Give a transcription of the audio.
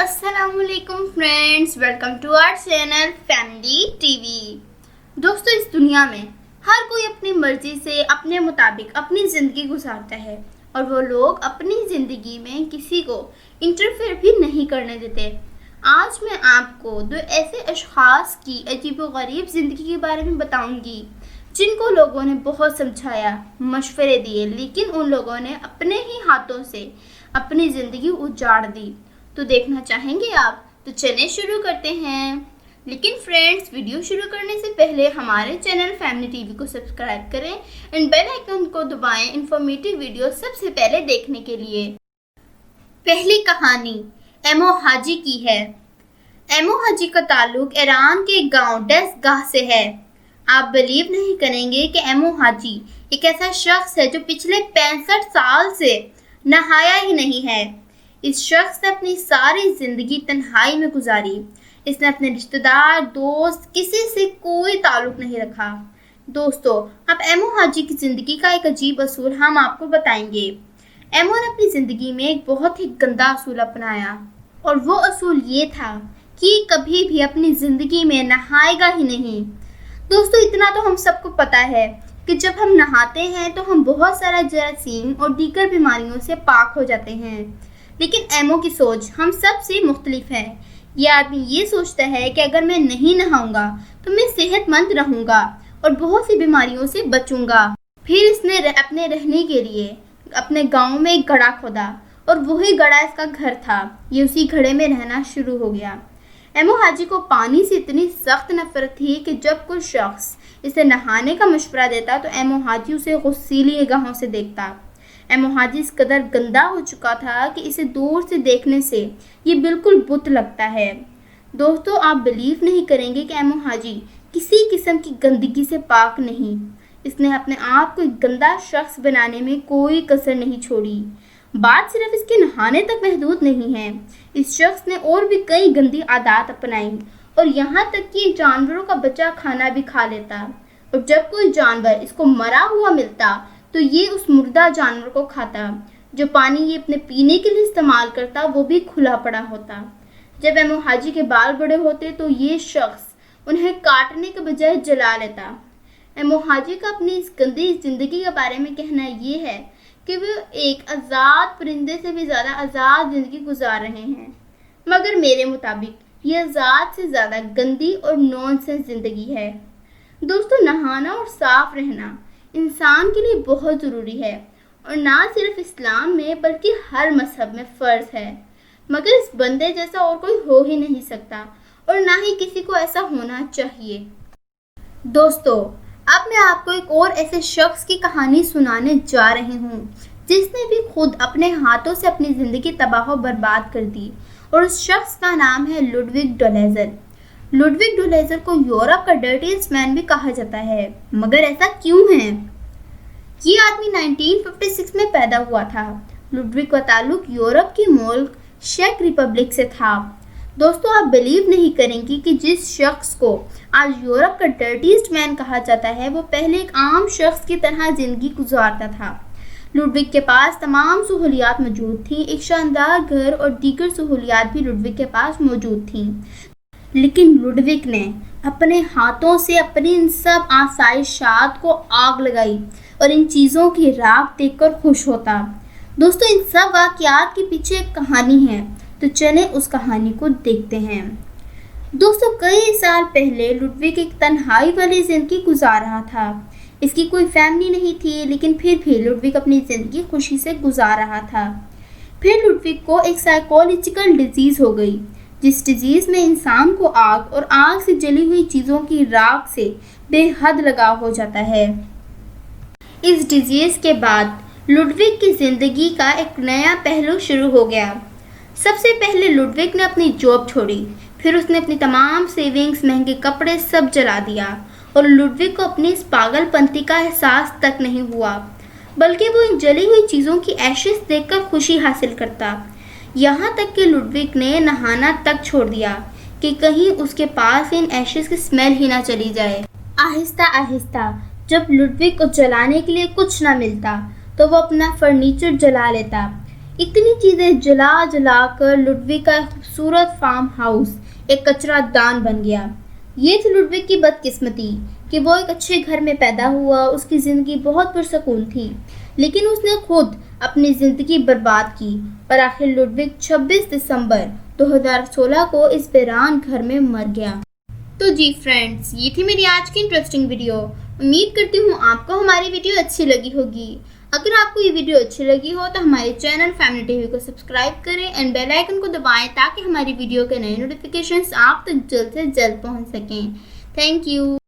अस्सलाम वालेकुम friends, welcome to our channel family TV. दोस्तों, इस दुनिया में हर कोई अपनी मर्जी से अपने मुताबिक अपनी ज़िंदगी गुजारता है और वो लोग अपनी ज़िंदगी में किसी को इंटरफेयर भी नहीं करने देते। आज मैं आपको दो ऐसे अशख़ास की अजीबोगरीब ज़िंदगी के बारे में बताऊंगी जिनको लोगों ने बहुत समझाया, मशवरे दिए, लेकिन उन लोगों ने अपने ही हाथों से अपनी ज़िंदगी उजाड़ दी। तो देखना चाहेंगे आप? तो चलें शुरू करते हैं। लेकिन फ्रेंड्स, वीडियो शुरू करने से पहले हमारे चैनल फैमिली टीवी को सब्सक्राइब करें एंड बेल आइकन को दबाएं इन्फॉर्मेटिव वीडियो सबसे पहले देखने के लिए। पहली कहानी एमो हाजी की है। एमो हाजी का ताल्लुक ईरान के गांव डेस्गाह से है। आप बिलीव नहीं करेंगे कि एमो हाजी एक ऐसा शख्स है जो पिछले 65 साल से नहाया ही नहीं है। इस शख्स ने अपनी सारी ज़िंदगी तन्हाई में गुजारी। इसने अपने रिश्तेदार, दोस्त, किसी से कोई ताल्लुक नहीं रखा। दोस्तों, अब एमो हाजी की ज़िंदगी का एक अजीब असूल हम आपको बताएंगे। एमो ने अपनी ज़िंदगी में एक बहुत ही गंदा असूल अपनाया और वो असूल ये था कि कभी भी अपनी ज़िंदगी में नहाएगा ही नहीं। दोस्तों, इतना तो हम सबको पता है कि जब हम नहाते हैं तो हम बहुत सारा जरासीम और दीगर बीमारियों से पाक हो जाते हैं। लेकिन एमो की सोच हम सब से मुख्तलिफ है। ये आदमी ये सोचता है कि अगर मैं नहीं नहाऊंगा तो मैं सेहतमंद रहूंगा और बहुत सी बीमारियों से बचूंगा। फिर इसने अपने रहने के लिए अपने गांव में एक गड्ढा खोदा और वही गड्ढा इसका घर था। ये उसी गड्ढे में रहना शुरू हो गया। एमो हाजी को पानी से इतनी सख्त नफरत थी कि जब कोई शख्स इसे नहाने का मशवरा देता तो एमो हाजी उसे गुस्सीली निगाहों से देखता। एमो हाजी इस कदर गंदा हो चुका था कि इसे दूर से देखने से ये बिल्कुल बुत लगता है। दोस्तों, आप बिलीव नहीं करेंगे कि एमो हाजी किसी किस्म की गंदगी से पाक नहीं। इसने अपने आप को एक गंदा शख्स बनाने में कोई कसर नहीं छोड़ी। बात सिर्फ इसके नहाने तक महदूद नहीं है। इस शख्स ने और भी कई गंदी आदत अपनाई और यहाँ तक कि जानवरों का बचा खाना भी खा लेता। और जब कोई जानवर इसको मरा हुआ मिलता तो ये उस मुर्दा जानवर को खाता। जो पानी ये अपने पीने के लिए इस्तेमाल करता वो भी खुला पड़ा होता। जब एमो हाजी के बाल बड़े होते तो ये शख्स उन्हें काटने के बजाय जला लेता। एमो हाजी का अपनी इस गंदी ज़िंदगी के बारे में कहना ये है कि वो एक आज़ाद परिंदे से भी ज़्यादा आज़ाद ज़िंदगी गुजार रहे हैं। मगर मेरे मुताबिक ये आज़ाद से ज़्यादा गंदी और नॉनसेंस ज़िंदगी है। दोस्तों, नहाना और साफ रहना इंसान के लिए बहुत ज़रूरी है और ना सिर्फ इस्लाम में बल्कि हर मजहब में फ़र्ज है। मगर इस बंदे जैसा और कोई हो ही नहीं सकता और ना ही किसी को ऐसा होना चाहिए। दोस्तों, अब मैं आपको एक और ऐसे शख्स की कहानी सुनाने जा रही हूँ जिसने भी खुद अपने हाथों से अपनी ज़िंदगी तबाह बर्बाद कर दी और उस शख्स का नाम है लुडविग डोलेज़र। लुडविग डोलेज़र को यूरोप का डर्टीएस्ट मैन भी कहा जाता है। मगर ऐसा क्यों है? ये आदमी 1956 में पैदा हुआ था। लुडविग का ताल्लुक यूरोप के मुल्क चेक रिपब्लिक से था। दोस्तों, आप बिलीव नहीं करेंगे कि जिस शख्स को आज यूरोप का डर्टीएस्ट मैन कहा जाता है वो पहले एक आम शख्स की तरह ज़िंदगी गुजारता था। लुडविग के पास तमाम सहूलियात मौजूद थी। एक शानदार घर और दीगर सहूलियात भी लुडविग के पास मौजूद थीं। लेकिन लुडविग ने अपने हाथों से अपनी इन सब आसाइशात को आग लगाई और इन चीज़ों की राख देखकर खुश होता। दोस्तों, इन सब वाक़यात के पीछे एक कहानी है, तो चलें उस कहानी को देखते हैं। दोस्तों, कई साल पहले लुडविग एक तन्हाई वाली ज़िंदगी गुजार रहा था। इसकी कोई फैमिली नहीं थी, लेकिन फिर भी लुडविग अपनी ज़िंदगी खुशी से गुजार रहा था। फिर लुडविग को एक साइकोलॉजिकल डिजीज़ हो गई, जिस डिजीज़ में इंसान को आग और आग से जली हुई चीज़ों की राख से बेहद लगाव हो जाता है। इस डिजीज़ के बाद लुडविग की ज़िंदगी का एक नया पहलू शुरू हो गया। सबसे पहले लुडविग ने अपनी जॉब छोड़ी। फिर उसने अपनी तमाम सेविंग्स, महंगे कपड़े सब जला दिया और लुडविग को अपनी इस पागलपंती का एहसास तक नहीं हुआ, बल्कि वो इन जली हुई चीज़ों की एशेस देखकर खुशी हासिल करता। यहाँ तक कि लुडविग ने नहाना तक छोड़ दिया कि कहीं उसके पास इन एशेस की स्मेल ही ना चली जाए। आहिस्ता आहिस्ता जब लुडविग को जलाने के लिए कुछ ना मिलता तो वो अपना फर्नीचर जला लेता। इतनी चीज़ें जला जला कर लुडविग का खूबसूरत फार्म हाउस एक कचरा दान बन गया। ये थी लुडविग की बदकिस्मती कि वो एक अच्छे घर में पैदा हुआ, उसकी ज़िंदगी बहुत पुरसकून थी, लेकिन उसने खुद अपनी ज़िंदगी बर्बाद की और आखिर लुडविग 26 दिसंबर 2016 को इस वीरान घर में मर गया। तो जी फ्रेंड्स, ये थी मेरी आज की इंटरेस्टिंग वीडियो। उम्मीद करती हूँ आपको हमारी वीडियो अच्छी लगी होगी। अगर आपको ये वीडियो अच्छी लगी हो तो हमारे चैनल फैमिली टीवी को सब्सक्राइब करें एंड बेल आइकन को दबाएं ताकि हमारी वीडियो के नए नोटिफिकेशंस आप तक जल्द से जल्द पहुंच सकें। Thank you.